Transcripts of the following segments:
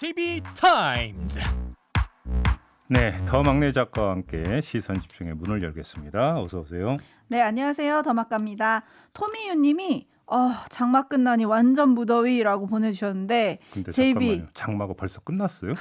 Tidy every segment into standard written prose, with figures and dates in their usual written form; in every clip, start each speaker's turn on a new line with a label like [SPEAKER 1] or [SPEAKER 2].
[SPEAKER 1] TV 타임즈.
[SPEAKER 2] 네, 더 막내 작가와 함께 시선 집중의 문을 열겠습니다. 어서 오세요.
[SPEAKER 3] 네, 안녕하세요. 더막갑니다. 토미유님이 장마 끝나니 완전 무더위라고 보내주셨는데
[SPEAKER 2] 근데
[SPEAKER 3] JB
[SPEAKER 2] 잠깐만요. 장마가 벌써 끝났어요?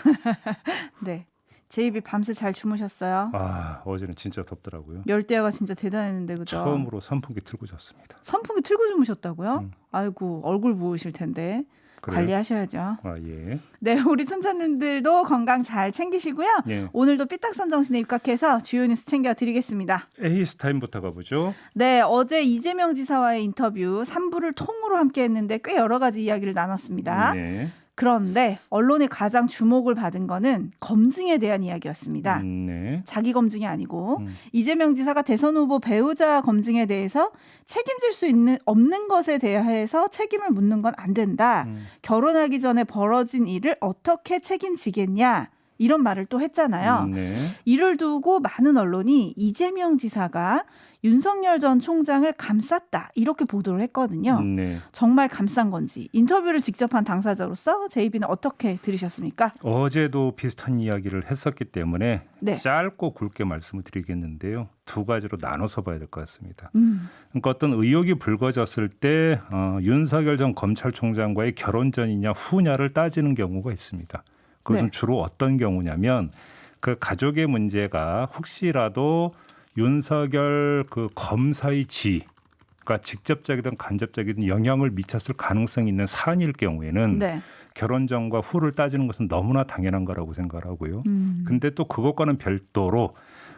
[SPEAKER 3] 네, JB 밤새 잘 주무셨어요?
[SPEAKER 2] 아, 어제는 진짜 덥더라고요.
[SPEAKER 3] 열대야가 진짜 대단했는데 그죠?
[SPEAKER 2] 처음으로 선풍기 틀고 잤습니다.
[SPEAKER 3] 선풍기 틀고 주무셨다고요? 아이고 얼굴 부으실 텐데
[SPEAKER 2] 그래요?
[SPEAKER 3] 관리하셔야죠.
[SPEAKER 2] 아, 예.
[SPEAKER 3] 네, 우리 춘자님들도 건강 잘 챙기시고요.
[SPEAKER 2] 예.
[SPEAKER 3] 오늘도 삐딱선 정신에 입각해서 주요 뉴스 챙겨드리겠습니다.
[SPEAKER 2] 에이스타임부터 가보죠.
[SPEAKER 3] 네, 어제 이재명 지사와의 인터뷰 3부를 통으로 함께 했는데 꽤 여러 가지 이야기를 나눴습니다.
[SPEAKER 2] 네.
[SPEAKER 3] 그런데 언론의 가장 주목을 받은 거는 검증에 대한 이야기였습니다.
[SPEAKER 2] 네.
[SPEAKER 3] 자기 검증이 아니고 이재명 지사가 대선 후보 배우자 검증에 대해서 책임질 수 없는 것에 대해서 책임을 묻는 건 안 된다. 결혼하기 전에 벌어진 일을 어떻게 책임지겠냐. 이런 말을 또 했잖아요.
[SPEAKER 2] 네.
[SPEAKER 3] 이를 두고 많은 언론이 이재명 지사가 윤석열 전 총장을 감쌌다. 이렇게 보도를 했거든요.
[SPEAKER 2] 네.
[SPEAKER 3] 정말 감싼 건지 인터뷰를 직접 한 당사자로서 JB는 어떻게 들으셨습니까?
[SPEAKER 2] 어제도 비슷한 이야기를 했었기 때문에
[SPEAKER 3] 네.
[SPEAKER 2] 짧고 굵게 말씀을 드리겠는데요. 두 가지로 나눠서 봐야 될 것 같습니다. 그러니까 어떤 의혹이 불거졌을 때 윤석열 전 검찰총장과의 결혼 전이냐 후냐를 따지는 경우가 있습니다. 그것은
[SPEAKER 3] 네.
[SPEAKER 2] 주로 어떤 경우냐면 그 가족의 문제가 혹시라도 윤석열 그 검사의 지가 직접적이든 간접적이든 영향을 미쳤을 가능성이 있는 사안일 경우에는
[SPEAKER 3] 네.
[SPEAKER 2] 결혼 전과 후를 따지는 것은 너무나 당연한 거라고 생각하고요. 근데 또 그것과는 별도로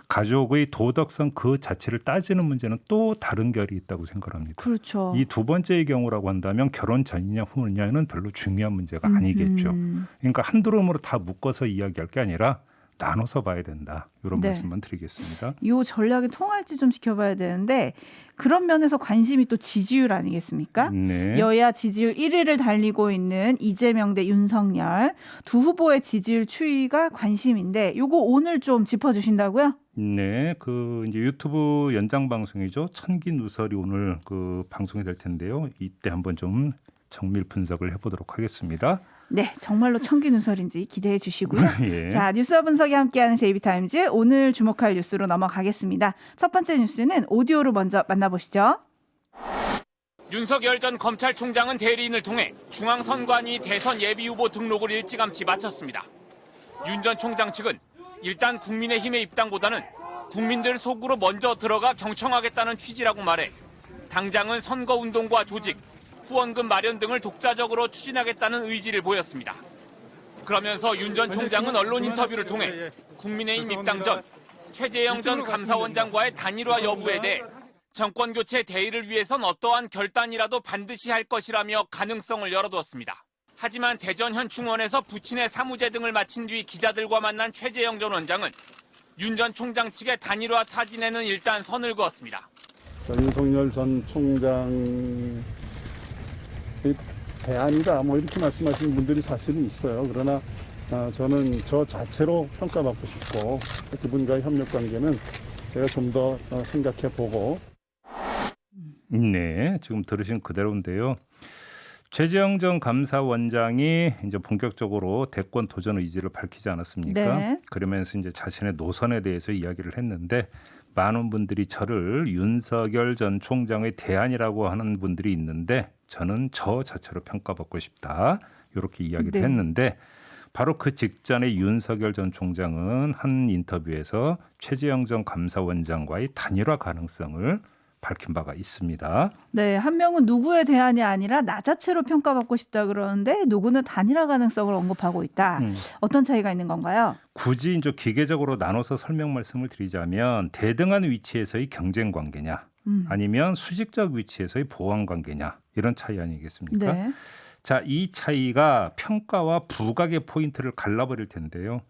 [SPEAKER 2] 가족의 도덕성 그 자체를 따지는 문제는 또 다른 결이 있다고 생각합니다.
[SPEAKER 3] 그렇죠.
[SPEAKER 2] 이 두 번째의 경우라고 한다면 결혼 전이냐 후냐는 별로 중요한 문제가 아니겠죠. 그러니까 한두름으로 다 묶어서 이야기할 게 아니라 나눠서 봐야 된다. 이런
[SPEAKER 3] 네.
[SPEAKER 2] 말씀만 드리겠습니다.
[SPEAKER 3] 이 전략이 통할지 좀 지켜봐야 되는데 그런 면에서 관심이 또 지지율 아니겠습니까?
[SPEAKER 2] 네.
[SPEAKER 3] 여야 지지율 1위를 달리고 있는 이재명 대 윤석열 두 후보의 지지율 추이가 관심인데 요거 오늘 좀 짚어주신다고요?
[SPEAKER 2] 네, 그 이제 유튜브 연장 방송이죠. 천기 누설이 오늘 그 방송이 될 텐데요. 이때 한번 좀 정밀 분석을 해보도록 하겠습니다.
[SPEAKER 3] 네, 정말로 청기누설인지 기대해 주시고요.
[SPEAKER 2] 예.
[SPEAKER 3] 자, 뉴스와 분석이 함께하는 JB타임즈 오늘 주목할 뉴스로 넘어가겠습니다. 첫 번째 뉴스는 오디오로 먼저 만나보시죠.
[SPEAKER 4] 윤석열 전 검찰총장은 대리인을 통해 중앙선관위 대선 예비후보 등록을 일찌감치 마쳤습니다. 윤 전 총장 측은 일단 국민의힘의 입당보다는 국민들 속으로 먼저 들어가 경청하겠다는 취지라고 말해 당장은 선거운동과 조직, 후원금 마련 등을 독자적으로 추진하겠다는 의지를 보였습니다. 그러면서 윤 전 총장은 언론 인터뷰를 통해 국민의힘 입당 전 최재형 전 감사원장과의 단일화 여부에 대해 정권교체 대의를 위해선 어떠한 결단이라도 반드시 할 것이라며 가능성을 열어두었습니다. 하지만 대전 현충원에서 부친의 사무제 등을 마친 뒤 기자들과 만난 최재형 전 원장은 윤 전 총장 측의 단일화 타진에는 일단 선을 그었습니다.
[SPEAKER 5] 윤석열 전 총장의 대안이다 뭐 이렇게 말씀하시는 분들이 사실은 있어요. 그러나 저는 저 자체로 평가받고 싶고 그분과의 협력 관계는 제가 좀 더 생각해보고.
[SPEAKER 2] 네, 지금 들으신 그대로인데요. 최재형 전 감사원장이 이제 본격적으로 대권 도전 의지를 밝히지 않았습니까?
[SPEAKER 3] 네.
[SPEAKER 2] 그러면서 이제 자신의 노선에 대해서 이야기를 했는데 많은 분들이 저를 윤석열 전 총장의 대안이라고 하는 분들이 있는데 저는 저 자체로 평가받고 싶다. 이렇게 이야기를
[SPEAKER 3] 네.
[SPEAKER 2] 했는데 바로 그 직전에 윤석열 전 총장은 한 인터뷰에서 최재형 전 감사원장과의 단일화 가능성을 밝힌 바가 있습니다.
[SPEAKER 3] 네, 한 명은 누구의 대안이 아니라 나 자체로 평가받고 싶다 그러는데 누구는 단일화 가능성을 언급하고 있다. 어떤 차이가 있는 건가요?
[SPEAKER 2] 굳이 이제 기계적으로 나눠서 설명 말씀을 드리자면 대등한 위치에서의 경쟁 관계냐 아니면 수직적 위치에서의 보완 관계냐 이런 차이 아니겠습니까?
[SPEAKER 3] 네.
[SPEAKER 2] 자, 이 차이가 평가와 부각의 포인트를 갈라버릴 텐데요.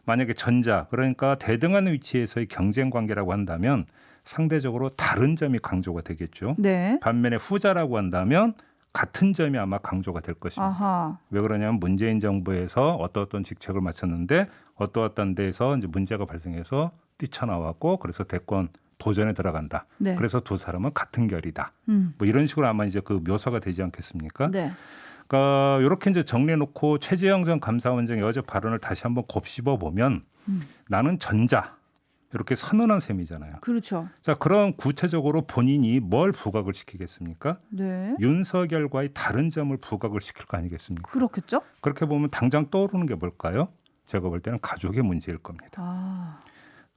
[SPEAKER 2] 만약에 전자, 그러니까 대등한 위치에서의 경쟁 관계라고 한다면 상대적으로 다른 점이 강조가 되겠죠.
[SPEAKER 3] 네.
[SPEAKER 2] 반면에 후자라고 한다면 같은 점이 아마 강조가 될 것입니다.
[SPEAKER 3] 아하.
[SPEAKER 2] 왜 그러냐면 문재인 정부에서 어떤 직책을 맡았는데 어떤 데에서 이제 문제가 발생해서 뛰쳐나왔고 그래서 대권 도전에 들어간다.
[SPEAKER 3] 네.
[SPEAKER 2] 그래서 두 사람은 같은 결이다. 뭐 이런 식으로 아마 이제 그 묘사가 되지 않겠습니까?
[SPEAKER 3] 네.
[SPEAKER 2] 그러니까 이렇게 이제 정리해놓고 최재형 전 감사원장의 어제 발언을 다시 한번 곱씹어 보면 나는 전자 이렇게 선언한 셈이잖아요.
[SPEAKER 3] 그렇죠.
[SPEAKER 2] 자, 그럼 구체적으로 본인이 뭘 부각을 시키겠습니까?
[SPEAKER 3] 네.
[SPEAKER 2] 윤석열과의 다른 점을 부각을 시킬 거 아니겠습니까?
[SPEAKER 3] 그렇겠죠.
[SPEAKER 2] 그렇게 보면 당장 떠오르는 게 뭘까요? 제가 볼 때는 가족의 문제일 겁니다.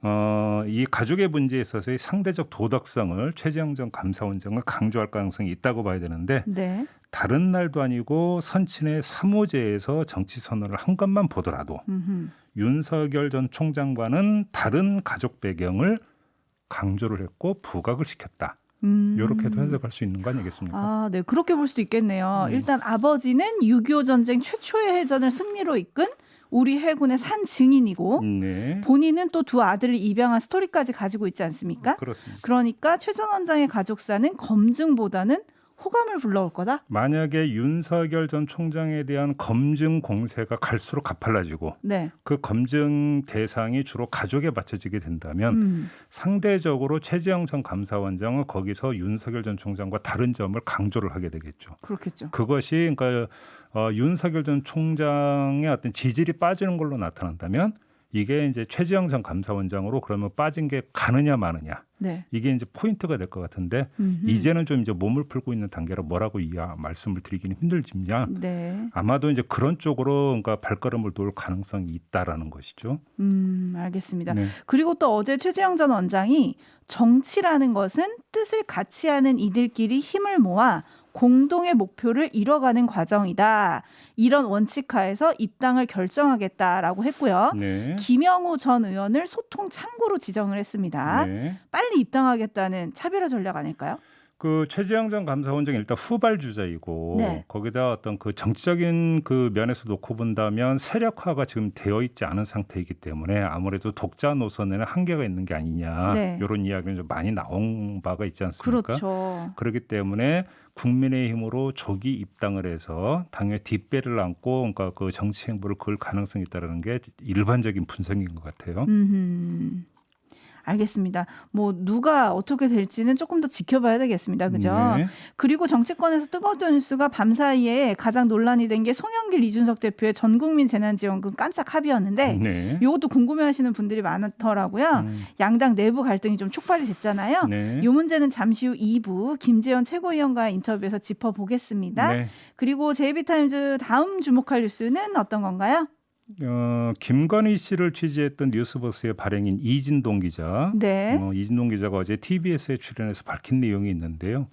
[SPEAKER 3] 아,
[SPEAKER 2] 이 가족의 문제에 있어서의 상대적 도덕성을 최재형 전 감사원장은 강조할 가능성이 있다고 봐야 되는데
[SPEAKER 3] 네.
[SPEAKER 2] 다른 날도 아니고 선친의 사무제에서 정치 선언을 한 것만 보더라도
[SPEAKER 3] 음흠.
[SPEAKER 2] 윤석열 전 총장과는 다른 가족 배경을 강조를 했고 부각을 시켰다. 이렇게도 해석할 수 있는 거 아니겠습니까?
[SPEAKER 3] 아, 네. 그렇게 볼 수도 있겠네요.
[SPEAKER 2] 네.
[SPEAKER 3] 일단 아버지는 6.25 전쟁 최초의 해전을 승리로 이끈 우리 해군의 산 증인이고
[SPEAKER 2] 네,
[SPEAKER 3] 본인은 또 두 아들을 입양한 스토리까지 가지고 있지 않습니까?
[SPEAKER 2] 그렇습니다.
[SPEAKER 3] 그러니까 최 전 원장의 가족사는 검증보다는 호감을 불러올 거다?
[SPEAKER 2] 만약에 윤석열 전 총장에 대한 검증 공세가 갈수록 가팔라지고
[SPEAKER 3] 네.
[SPEAKER 2] 그 검증 대상이 주로 가족에 맞춰지게 된다면 상대적으로 최재형 전 감사원장은 거기서 윤석열 전 총장과 다른 점을 강조를 하게 되겠죠.
[SPEAKER 3] 그렇겠죠.
[SPEAKER 2] 그것이 그러니까 윤석열 전 총장의 어떤 지질이 빠지는 걸로 나타난다면 이게 이제 최재형 전 감사원장으로 그러면 빠진 게 가느냐 마느냐
[SPEAKER 3] 네.
[SPEAKER 2] 이게 이제 포인트가 될 것 같은데 이제는 좀 이제 몸을 풀고 있는 단계라 뭐라고 말씀을 드리기는 힘들지만
[SPEAKER 3] 네.
[SPEAKER 2] 아마도 이제 그런 쪽으로 그러니까 발걸음을 놓을 가능성이 있다라는 것이죠.
[SPEAKER 3] 알겠습니다.
[SPEAKER 2] 네.
[SPEAKER 3] 그리고 또 어제 최재형 전 원장이 정치라는 것은 뜻을 같이 하는 이들끼리 힘을 모아 공동의 목표를 이뤄가는 과정이다. 이런 원칙하에서 입당을 결정하겠다라고 했고요.
[SPEAKER 2] 네.
[SPEAKER 3] 김영우 전 의원을 소통 창구로 지정을 했습니다.
[SPEAKER 2] 네.
[SPEAKER 3] 빨리 입당하겠다는 차별화 전략 아닐까요?
[SPEAKER 2] 그 최재형 전 감사원장이 일단 후발주자이고
[SPEAKER 3] 네.
[SPEAKER 2] 거기다 어떤 그 정치적인 그 면에서 놓고 본다면 세력화가 지금 되어 있지 않은 상태이기 때문에 아무래도 독자 노선에는 한계가 있는 게 아니냐
[SPEAKER 3] 네.
[SPEAKER 2] 이런 이야기는 좀 많이 나온 바가 있지 않습니까?
[SPEAKER 3] 그렇죠.
[SPEAKER 2] 그렇기 때문에 국민의힘으로 조기 입당을 해서 당연히 뒷배를 안고 그러니까 그 정치 행보를 그을 가능성이 있다는 게 일반적인 분석인 것 같아요.
[SPEAKER 3] 알겠습니다. 뭐 누가 어떻게 될지는 조금 더 지켜봐야 되겠습니다. 그죠?
[SPEAKER 2] 네.
[SPEAKER 3] 그리고 정치권에서 뜨거웠던 뉴스가 밤사이에 가장 논란이 된 게 송영길 이준석 대표의 전국민 재난지원금 깜짝 합의였는데
[SPEAKER 2] 네.
[SPEAKER 3] 이것도 궁금해하시는 분들이 많더라고요. 양당 내부 갈등이 좀 촉발이 됐잖아요.
[SPEAKER 2] 네.
[SPEAKER 3] 이 문제는 잠시 후 2부 김재원 최고위원과의 인터뷰에서 짚어보겠습니다.
[SPEAKER 2] 네.
[SPEAKER 3] 그리고 제이비타임즈 다음 주목할 뉴스는 어떤 건가요?
[SPEAKER 2] 김건희 씨를 취재했던 뉴스버스의 발행인 이진동 기자,
[SPEAKER 3] 네.
[SPEAKER 2] 이진동 기자가 어제 TBS에 출연해서 밝힌 내용이 있는데요.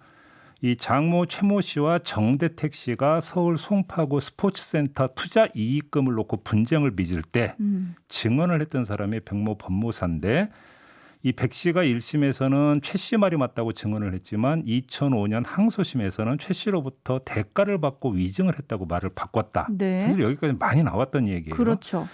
[SPEAKER 2] 이 장모 최모 씨와 정대택 씨가 서울 송파구 스포츠센터 투자 이익금을 놓고 분쟁을 빚을 때 증언을 했던 사람이 백모 법무사인데 이 백 씨가 1심에서는 최 씨 말이 맞다고 증언을 했지만 2005년 항소심에서는 최 씨로부터 대가를 받고 위증을 했다고 말을 바꿨다.
[SPEAKER 3] 네.
[SPEAKER 2] 사실 여기까지 많이 나왔던 얘기예요.
[SPEAKER 3] 그렇죠.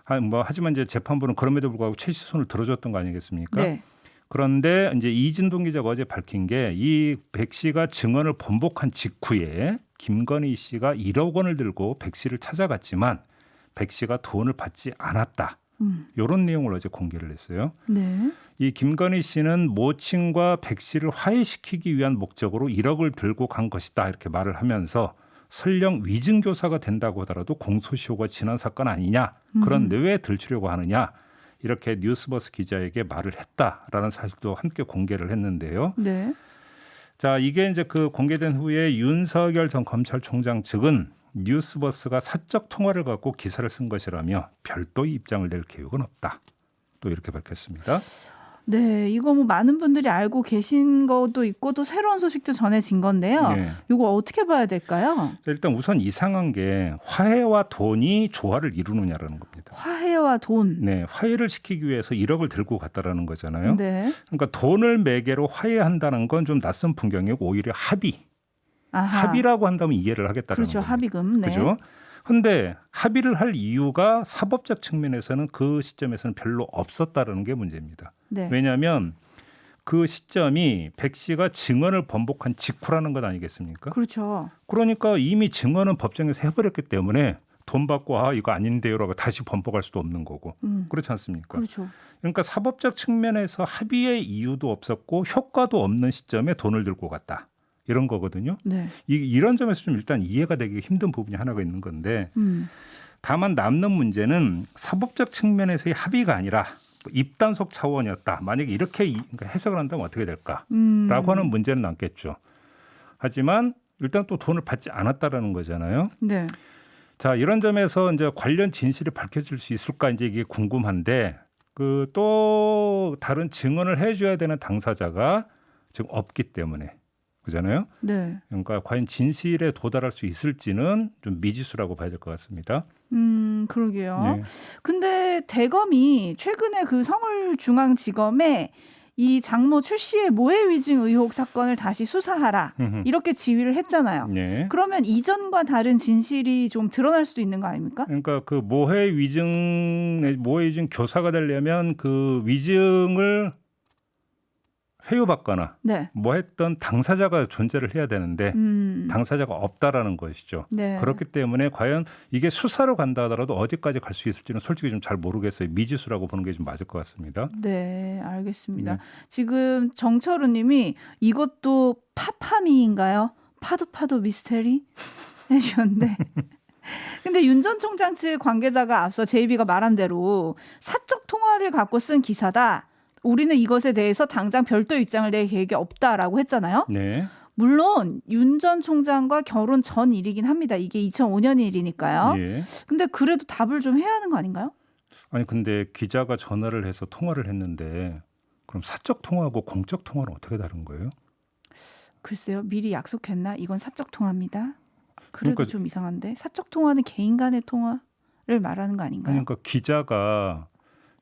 [SPEAKER 2] 하지만 이제 재판부는 그럼에도 불구하고 최 씨 손을 들어줬던 거 아니겠습니까?
[SPEAKER 3] 네.
[SPEAKER 2] 그런데 이제 이진동 기자가 어제 밝힌 게 이 백 씨가 증언을 번복한 직후에 김건희 씨가 1억 원을 들고 백 씨를 찾아갔지만 백 씨가 돈을 받지 않았다. 이런 내용을 어제 공개를 했어요.
[SPEAKER 3] 네.
[SPEAKER 2] 이 김건희 씨는 모친과 백 씨를 화해시키기 위한 목적으로 1억을 들고 간 것이다 이렇게 말을 하면서 설령 위증교사가 된다고 하더라도 공소시효가 지난 사건 아니냐. 그런데 왜 들추려고 하느냐. 이렇게 뉴스버스 기자에게 말을 했다라는 사실도 함께 공개를 했는데요.
[SPEAKER 3] 네.
[SPEAKER 2] 자, 이게 이제 그 공개된 후에 윤석열 전 검찰총장 측은 뉴스버스가 사적 통화를 갖고 기사를 쓴 것이라며 별도의 입장을 낼 계획은 없다. 또 이렇게 밝혔습니다.
[SPEAKER 3] 네, 이거 뭐 많은 분들이 알고 계신 것도 있고 또 새로운 소식도 전해진 건데요.
[SPEAKER 2] 네.
[SPEAKER 3] 이거 어떻게 봐야 될까요?
[SPEAKER 2] 일단 우선 이상한 게 화해와 돈이 조화를 이루느냐라는 겁니다.
[SPEAKER 3] 화해와 돈.
[SPEAKER 2] 네, 화해를 시키기 위해서 1억을 들고 갔다라는 거잖아요.
[SPEAKER 3] 네.
[SPEAKER 2] 그러니까 돈을 매개로 화해한다는 건 좀 낯선 풍경이고 오히려 합의.
[SPEAKER 3] 아하.
[SPEAKER 2] 합의라고 한다면 이해를 하겠다는
[SPEAKER 3] 그렇죠.
[SPEAKER 2] 겁니다.
[SPEAKER 3] 합의금. 네.
[SPEAKER 2] 그죠? 근데 합의를 할 이유가 사법적 측면에서는 그 시점에서는 별로 없었다라는 게 문제입니다.
[SPEAKER 3] 네.
[SPEAKER 2] 왜냐하면 그 시점이 백 씨가 증언을 번복한 직후라는 것 아니겠습니까?
[SPEAKER 3] 그렇죠.
[SPEAKER 2] 그러니까 이미 증언은 법정에서 해버렸기 때문에 돈 받고 이거 아닌데요라고 다시 번복할 수도 없는 거고 그렇지 않습니까?
[SPEAKER 3] 그렇죠.
[SPEAKER 2] 그러니까 사법적 측면에서 합의의 이유도 없었고 효과도 없는 시점에 돈을 들고 갔다. 이런 거거든요.
[SPEAKER 3] 네.
[SPEAKER 2] 이런 점에서 좀 일단 이해가 되기 힘든 부분이 하나가 있는 건데 다만 남는 문제는 사법적 측면에서의 합의가 아니라 입단속 차원이었다. 만약에 이렇게 해석을 한다면 어떻게 될까라고 하는 문제는 남겠죠. 하지만 일단 또 돈을 받지 않았다라는 거잖아요.
[SPEAKER 3] 네.
[SPEAKER 2] 자, 이런 점에서 이제 관련 진실이 밝혀질 수 있을까 이제 이게 궁금한데 그 또 다른 증언을 해줘야 되는 당사자가 지금 없기 때문에 그잖아요.
[SPEAKER 3] 네.
[SPEAKER 2] 그러니까 과연 진실에 도달할 수 있을지는 좀 미지수라고 봐야 될 것 같습니다.
[SPEAKER 3] 그러게요.
[SPEAKER 2] 네.
[SPEAKER 3] 근데 대검이 최근에 그 서울중앙지검에 이 장모 최 씨의 모해 위증 의혹 사건을 다시 수사하라 이렇게 지휘를 했잖아요.
[SPEAKER 2] 네.
[SPEAKER 3] 그러면 이전과 다른 진실이 좀 드러날 수도 있는 거 아닙니까?
[SPEAKER 2] 그러니까 그 모해 위증 교사가 되려면 그 위증을 회유받거나
[SPEAKER 3] 네.
[SPEAKER 2] 뭐 했던 당사자가 존재를 해야 되는데 당사자가 없다라는 것이죠.
[SPEAKER 3] 네.
[SPEAKER 2] 그렇기 때문에 과연 이게 수사로 간다 하더라도 어디까지 갈 수 있을지는 솔직히 좀 잘 모르겠어요. 미지수라고 보는 게 좀 맞을 것 같습니다.
[SPEAKER 3] 네, 알겠습니다.
[SPEAKER 2] 네.
[SPEAKER 3] 지금 정철우 님이 이것도 파파미인가요? 파도 미스테리? 해주셨는데 근데 윤 전 총장 측 관계자가 앞서 JB가 말한 대로 사적 통화를 갖고 쓴 기사다. 우리는 이것에 대해서 당장 별도 입장을 낼 계획이 없다라고 했잖아요.
[SPEAKER 2] 네.
[SPEAKER 3] 물론 윤 전 총장과 결혼 전 일이긴 합니다. 이게 2005년 일이니까요.
[SPEAKER 2] 예.
[SPEAKER 3] 근데 그래도 답을 좀 해야 하는 거 아닌가요?
[SPEAKER 2] 아니 근데 기자가 전화를 해서 통화를 했는데 그럼 사적 통화하고 공적 통화는 어떻게 다른 거예요?
[SPEAKER 3] 글쎄요. 미리 약속했나? 이건 사적 통화입니다. 그래도
[SPEAKER 2] 그러니까-
[SPEAKER 3] 좀 이상한데 사적 통화는 개인 간의 통화를 말하는 거 아닌가요?
[SPEAKER 2] 그러니까 기자가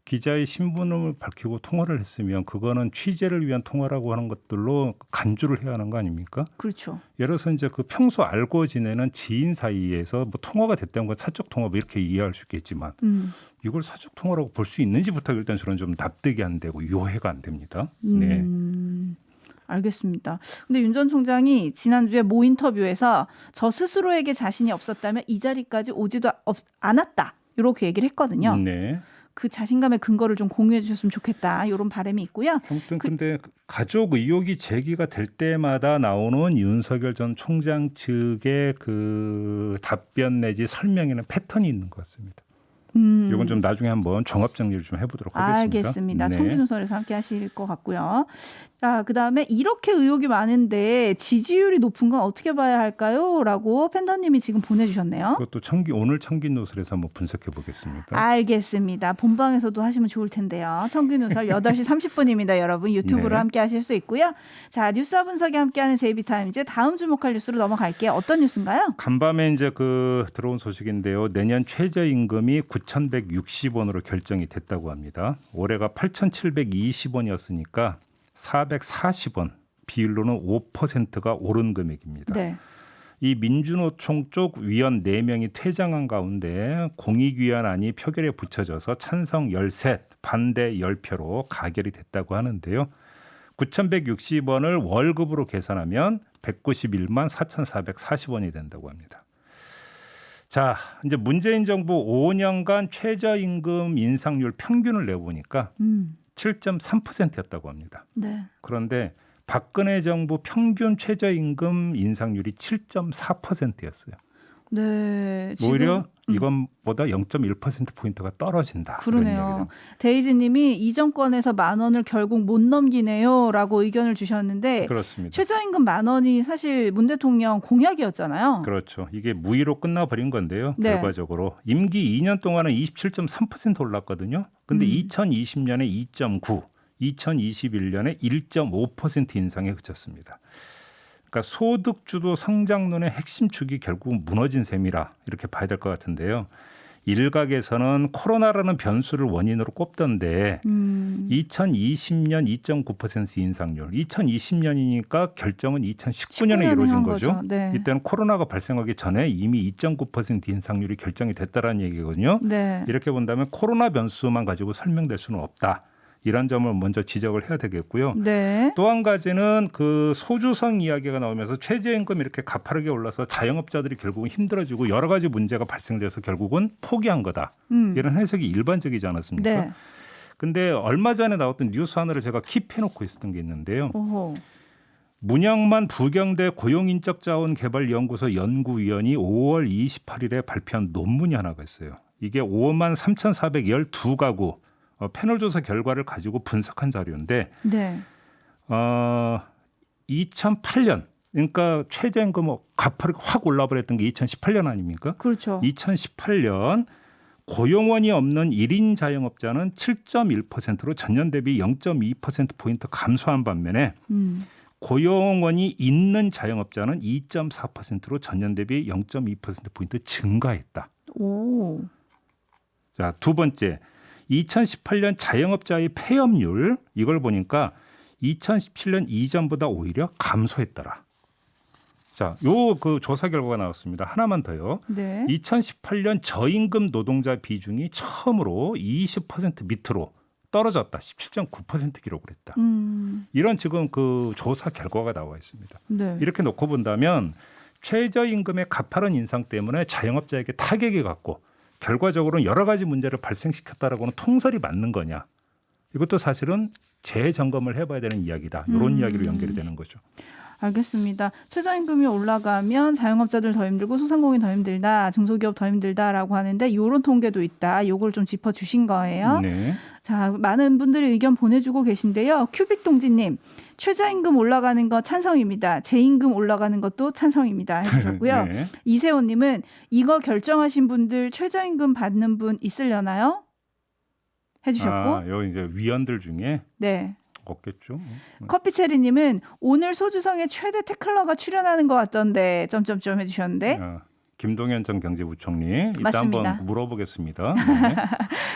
[SPEAKER 2] 기자의 신분을 밝히고 통화를 했으면 그거는 취재를 위한 통화라고 하는 것들로 간주를 해야 하는 거 아닙니까?
[SPEAKER 3] 그렇죠.
[SPEAKER 2] 예를 들어서 이제 그 평소 알고 지내는 지인 사이에서 뭐 통화가 됐다는 건 사적 통화 뭐 이렇게 이해할 수 있겠지만 이걸 사적 통화라고 볼 수 있는지부터 일단 저는 좀 납득이 안 되고 이해가 안 됩니다. 네.
[SPEAKER 3] 알겠습니다. 근데 윤 전 총장이 지난주에 모 인터뷰에서 저 스스로에게 자신이 없었다면 이 자리까지 오지도 않았다. 이렇게 얘기를 했거든요.
[SPEAKER 2] 네.
[SPEAKER 3] 그 자신감의 근거를 좀 공유해 주셨으면 좋겠다. 이런 바람이 있고요.
[SPEAKER 2] 아무튼 근데 가족 의혹이 제기가 될 때마다 나오는 윤석열 전 총장 측의 그 답변 내지 설명에는 패턴이 있는 것 같습니다. 이건 좀 나중에 한번 종합 정리를 좀 해보도록 하겠습니다.
[SPEAKER 3] 알겠습니다.
[SPEAKER 2] 네.
[SPEAKER 3] 청기누설에서 함께 하실 것 같고요. 자, 그다음에 이렇게 의혹이 많은데 지지율이 높은 건 어떻게 봐야 할까요? 라고 팬더님이 지금 보내주셨네요.
[SPEAKER 2] 그것도 오늘 청기 노설에서 한번 분석해 보겠습니다.
[SPEAKER 3] 알겠습니다. 본방에서도 하시면 좋을 텐데요. 청기누설 8시 30분입니다. 여러분 유튜브로
[SPEAKER 2] 네.
[SPEAKER 3] 함께 하실 수 있고요. 자, 뉴스와 분석이 함께하는 제이비타임즈 다음 주목할 뉴스로 넘어갈게요. 어떤 뉴스인가요?
[SPEAKER 2] 간밤에 이제 그 들어온 소식인데요. 내년 최저임금이 9,160원으로 결정이 됐다고 합니다. 올해가 8,720원이었으니까 440원, 비율로는 5%가 오른 금액입니다.
[SPEAKER 3] 네.
[SPEAKER 2] 이 민주노총 쪽 위원 4명이 퇴장한 가운데 공익위원안이 표결에 붙여져서 찬성 13, 반대 10표로 가결이 됐다고 하는데요. 9,160원을 월급으로 계산하면 191만 4,440원이 된다고 합니다. 자, 이제 문재인 정부 5년간 최저임금 인상률 평균을 내보니까 7.3%였다고 합니다.
[SPEAKER 3] 네.
[SPEAKER 2] 그런데 박근혜 정부 평균 최저임금 인상률이 7.4%였어요.
[SPEAKER 3] 네. 지금,
[SPEAKER 2] 오히려 이건보다 0.1%포인트가 떨어진다.
[SPEAKER 3] 그러네요. 데이지님이 이 정권에서 10,000원을 결국 못 넘기네요라고 의견을 주셨는데
[SPEAKER 2] 그렇습니다.
[SPEAKER 3] 최저임금 10,000원이 사실 문 대통령 공약이었잖아요.
[SPEAKER 2] 그렇죠. 이게 무의로 끝나버린 건데요.
[SPEAKER 3] 네.
[SPEAKER 2] 결과적으로 임기 2년 동안은 27.3% 올랐거든요. 근데 2020년에 2.9, 2021년에 1.5% 인상에 그쳤습니다. 그러니까 소득주도 성장론의 핵심 축이 결국은 무너진 셈이라 이렇게 봐야 될 것 같은데요. 일각에서는 코로나라는 변수를 원인으로 꼽던데 2020년 2.9% 인상률, 2020년이니까 결정은 2019년에 이루어진 거죠.
[SPEAKER 3] 네.
[SPEAKER 2] 이때는 코로나가 발생하기 전에 이미 2.9% 인상률이 결정이 됐다라는 얘기거든요.
[SPEAKER 3] 네.
[SPEAKER 2] 이렇게 본다면 코로나 변수만 가지고 설명될 수는 없다. 이런 점을 먼저 지적을 해야 되겠고요.
[SPEAKER 3] 네.
[SPEAKER 2] 또 한 가지는 그 소주성 이야기가 나오면서 최저임금 이렇게 가파르게 올라서 자영업자들이 결국은 힘들어지고 여러 가지 문제가 발생돼서 결국은 포기한 거다. 이런 해석이 일반적이지 않았습니까?
[SPEAKER 3] 네.
[SPEAKER 2] 근데 얼마 전에 나왔던 뉴스 하나를 제가 킵해놓고 있었던 게 있는데요.
[SPEAKER 3] 오호.
[SPEAKER 2] 문양만 부경대 고용인적자원개발연구소 연구위원이 5월 28일에 발표한 논문이 하나가 있어요. 이게 5만 3,412가구 패널 조사 결과를 가지고 분석한 자료인데
[SPEAKER 3] 네.
[SPEAKER 2] 2008년 그러니까 최저임금 가파르게 확 올라버렸던 게 2018년 아닙니까?
[SPEAKER 3] 그렇죠.
[SPEAKER 2] 2018년 고용원이 없는 1인 자영업자는 7.1%로 전년 대비 0.2%포인트 감소한 반면에 고용원이 있는 자영업자는 2.4%로 전년 대비 0.2%포인트 증가했다.
[SPEAKER 3] 오.
[SPEAKER 2] 자, 두 번째, 2018년 자영업자의 폐업률 이걸 보니까 2017년 이전보다 오히려 감소했더라. 자, 요 그 조사 결과가 나왔습니다. 하나만 더요.
[SPEAKER 3] 네.
[SPEAKER 2] 2018년 저임금 노동자 비중이 처음으로 20% 밑으로 떨어졌다. 17.9% 기록을 했다. 이런 지금 그 조사 결과가 나와 있습니다.
[SPEAKER 3] 네.
[SPEAKER 2] 이렇게 놓고 본다면 최저임금의 가파른 인상 때문에 자영업자에게 타격이 갔고 결과적으로는 여러 가지 문제를 발생시켰다라고는 통설이 맞는 거냐. 이것도 사실은 재점검을 해봐야 되는 이야기다. 이런 이야기로 연결이 되는 거죠.
[SPEAKER 3] 알겠습니다. 최저임금이 올라가면 자영업자들 더 힘들고 소상공인 더 힘들다, 중소기업 더 힘들다라고 하는데 이런 통계도 있다. 이걸 좀 짚어주신 거예요.
[SPEAKER 2] 네.
[SPEAKER 3] 자, 많은 분들이 의견 보내주고 계신데요. 큐빅동지님, 최저임금 올라가는 거 찬성입니다. 재임금 올라가는 것도 찬성입니다. 해주셨고요.
[SPEAKER 2] 네.
[SPEAKER 3] 이세호님은 이거 결정하신 분들 최저임금 받는 분 있으려나요? 해주셨고,
[SPEAKER 2] 요 이제 위원들 중에
[SPEAKER 3] 네.
[SPEAKER 2] 없겠죠.
[SPEAKER 3] 커피체리님은 오늘 소주성의 최대 태클러가 출연하는 것 같던데 점점점 해주셨는데
[SPEAKER 2] 김동연 전 경제부총리 이따
[SPEAKER 3] 맞습니다.
[SPEAKER 2] 한번 물어보겠습니다. 네.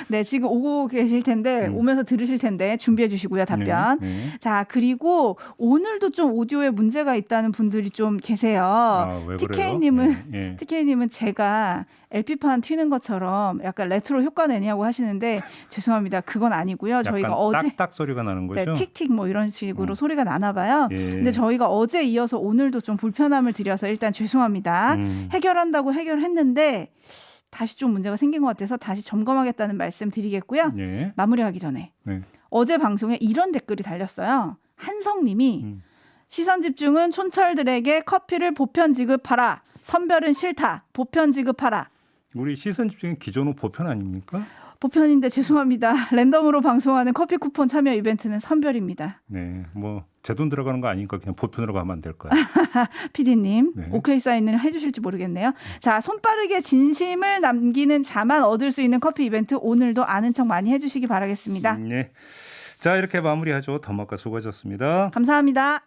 [SPEAKER 3] 네, 지금 오고 계실 텐데 오면서 들으실 텐데 준비해 주시고요, 답변.
[SPEAKER 2] 네.
[SPEAKER 3] 자, 그리고 오늘도 좀 오디오에 문제가 있다는 분들이 좀 계세요.
[SPEAKER 2] 왜
[SPEAKER 3] TK님은
[SPEAKER 2] 그래요?
[SPEAKER 3] TK님은 제가 LP판 튀는 것처럼 약간 레트로 효과 내냐고 하시는데 죄송합니다. 그건 아니고요. 저희가
[SPEAKER 2] 약간
[SPEAKER 3] 어제
[SPEAKER 2] 딱딱 소리가 나는 거죠.
[SPEAKER 3] 네, 틱틱 뭐 이런 식으로 소리가 나나 봐요.
[SPEAKER 2] 예.
[SPEAKER 3] 근데 저희가 어제 이어서 오늘도 좀 불편함을 드려서 일단 죄송합니다. 해결한다고 해결했는데 다시 좀 문제가 생긴 것 같아서 다시 점검하겠다는 말씀 드리겠고요.
[SPEAKER 2] 네.
[SPEAKER 3] 마무리하기 전에 어제 방송에 이런 댓글이 달렸어요. 한성님이 시선 집중은 촌철들에게 커피를 보편 지급하라. 선별은 싫다. 보편 지급하라.
[SPEAKER 2] 우리 시선 집중의 기존은 보편 아닙니까?
[SPEAKER 3] 보편인데 죄송합니다. 랜덤으로 방송하는 커피 쿠폰 참여 이벤트는 선별입니다.
[SPEAKER 2] 네, 뭐 제 돈 들어가는 거 아니니까 그냥 보편으로 가면 안 될까요?
[SPEAKER 3] PD님,
[SPEAKER 2] 네.
[SPEAKER 3] 오케이 사인을 해주실지 모르겠네요. 자, 손빠르게 진심을 남기는 자만 얻을 수 있는 커피 이벤트 오늘도 아는 척 많이 해주시기 바라겠습니다.
[SPEAKER 2] 네, 자 이렇게 마무리하죠. 더마카 수고하셨습니다.
[SPEAKER 3] 감사합니다.